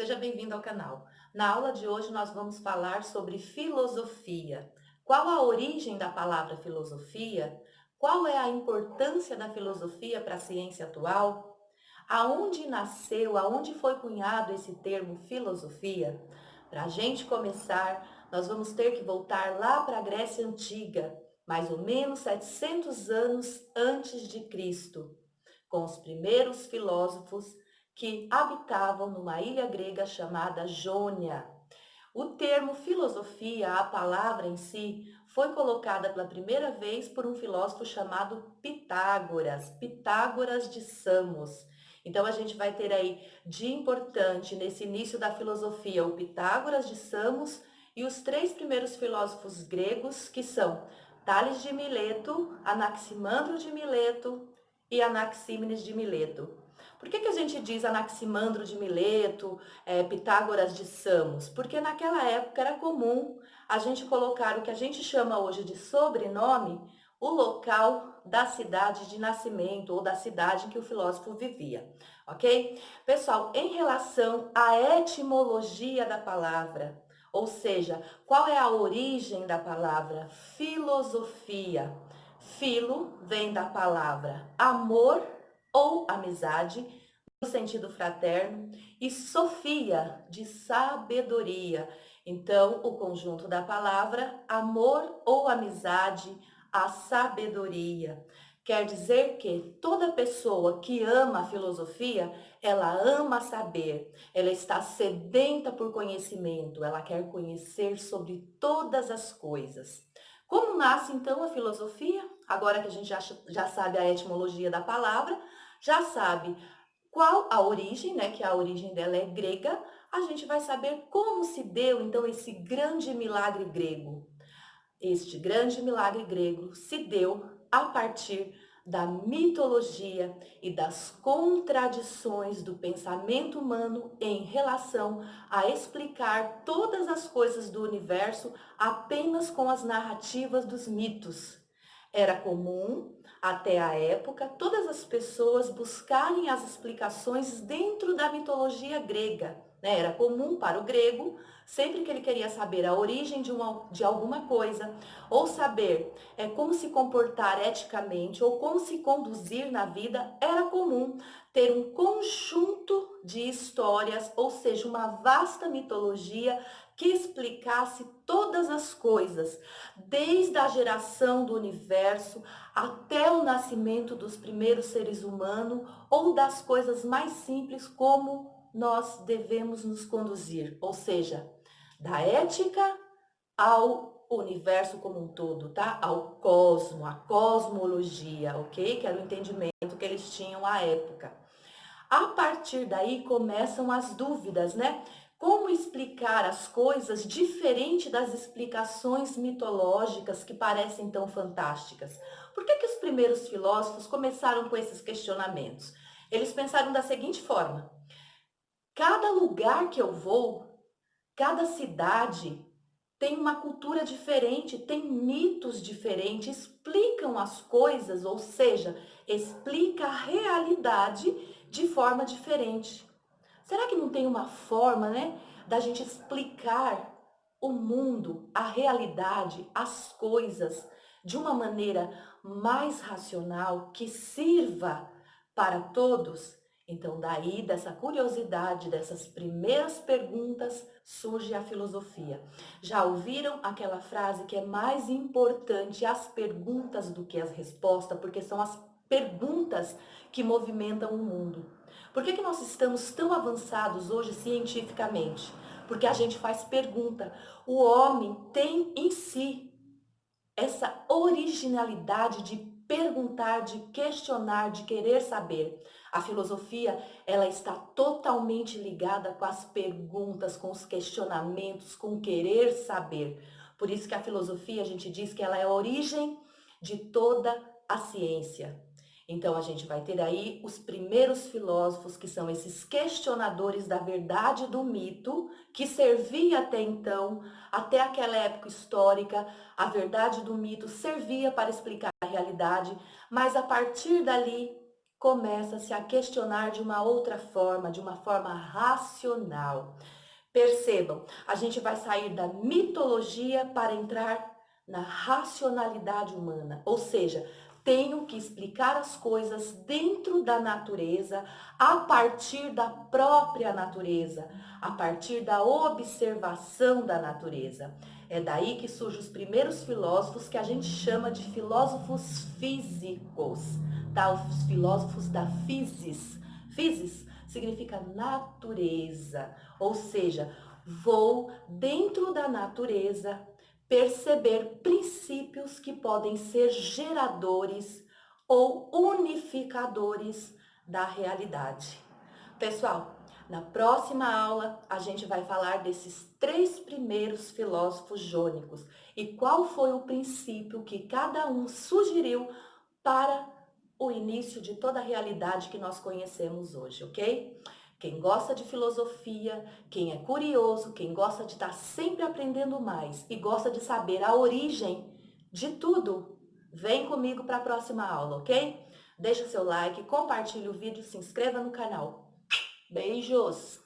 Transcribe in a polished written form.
Seja bem-vindo ao canal. Na aula de hoje nós vamos falar sobre filosofia. Qual a origem da palavra filosofia? Qual é a importância da filosofia para a ciência atual? Aonde nasceu, aonde foi cunhado esse termo filosofia? Para a gente começar, nós vamos ter que voltar lá para a Grécia Antiga, mais ou menos 700 anos antes de Cristo, com os primeiros filósofos que habitavam numa ilha grega chamada Jônia. O termo filosofia, a palavra em si, foi colocada pela primeira vez por um filósofo chamado Pitágoras, Pitágoras de Samos. Então a gente vai ter aí de importante nesse início da filosofia o Pitágoras de Samos e os três primeiros filósofos gregos, que são Tales de Mileto, Anaximandro de Mileto e Anaxímenes de Mileto. Por que a gente diz Anaximandro de Mileto, Pitágoras de Samos? Porque naquela época era comum a gente colocar o que a gente chama hoje de sobrenome, o local da cidade de nascimento ou da cidade em que o filósofo vivia, ok? Pessoal, em relação à etimologia da palavra, ou seja, qual é a origem da palavra filosofia? Filo vem da palavra amor ou amizade, no sentido fraterno, e sofia, de sabedoria. Então, o conjunto da palavra amor ou amizade, a sabedoria. Quer dizer que toda pessoa que ama a filosofia, ela ama saber, ela está sedenta por conhecimento, ela quer conhecer sobre todas as coisas. Como nasce então a filosofia? Agora que a gente já sabe a etimologia da palavra, já sabe qual a origem, né, que a origem dela é grega, a gente vai saber como se deu então esse grande milagre grego. Este grande milagre grego se deu a partir da mitologia e das contradições do pensamento humano em relação a explicar todas as coisas do universo apenas com as narrativas dos mitos. Era comum, até a época, todas as pessoas buscarem as explicações dentro da mitologia grega, né? Era comum para o grego, sempre que ele queria saber a origem de alguma coisa, ou saber como se comportar eticamente, ou como se conduzir na vida, era comum ter um conjunto de histórias, ou seja, uma vasta mitologia que explicasse todas as coisas, desde a geração do universo até o nascimento dos primeiros seres humanos, ou das coisas mais simples como nós devemos nos conduzir, ou seja, da ética ao universo como um todo, tá? Ao cosmo, a cosmologia, ok? Que era o entendimento que eles tinham à época. A partir daí começam as dúvidas, né? Como explicar as coisas diferente das explicações mitológicas que parecem tão fantásticas? Por que os primeiros filósofos começaram com esses questionamentos? Eles pensaram da seguinte forma: cada lugar que eu vou, cada cidade tem uma cultura diferente, tem mitos diferentes, explicam as coisas, ou seja, explica a realidade de forma diferente. Será que não tem uma forma, né, da gente explicar o mundo, a realidade, as coisas de uma maneira mais racional que sirva para todos? Então, daí, dessa curiosidade, dessas primeiras perguntas, surge a filosofia. Já ouviram aquela frase que é mais importante as perguntas do que as respostas, porque são as perguntas que movimentam o mundo. Por que nós estamos tão avançados hoje cientificamente? Porque a gente faz pergunta. O homem tem em si essa originalidade de perguntar, de questionar, de querer saber. A filosofia, ela está totalmente ligada com as perguntas, com os questionamentos, com o querer saber. Por isso que a filosofia, a gente diz que ela é a origem de toda a ciência. Então a gente vai ter aí os primeiros filósofos, que são esses questionadores da verdade do mito, que servia até então, até aquela época histórica, a verdade do mito servia para explicar a realidade, mas a partir dali começa-se a questionar de uma outra forma, de uma forma racional. Percebam, a gente vai sair da mitologia para entrar na racionalidade humana, ou seja, tenho que explicar as coisas dentro da natureza, a partir da própria natureza, a partir da observação da natureza. É daí que surgem os primeiros filósofos que a gente chama de filósofos físicos, tá? Os filósofos da physis. Physis significa natureza, ou seja, vou dentro da natureza perceber princípios que podem ser geradores ou unificadores da realidade. Pessoal, na próxima aula a gente vai falar desses 3 primeiros filósofos jônicos e qual foi o princípio que cada um sugeriu para o início de toda a realidade que nós conhecemos hoje, ok? Quem gosta de filosofia, quem é curioso, quem gosta de estar sempre aprendendo mais e gosta de saber a origem de tudo, vem comigo para a próxima aula, ok? Deixa seu like, compartilhe o vídeo, se inscreva no canal. Beijos!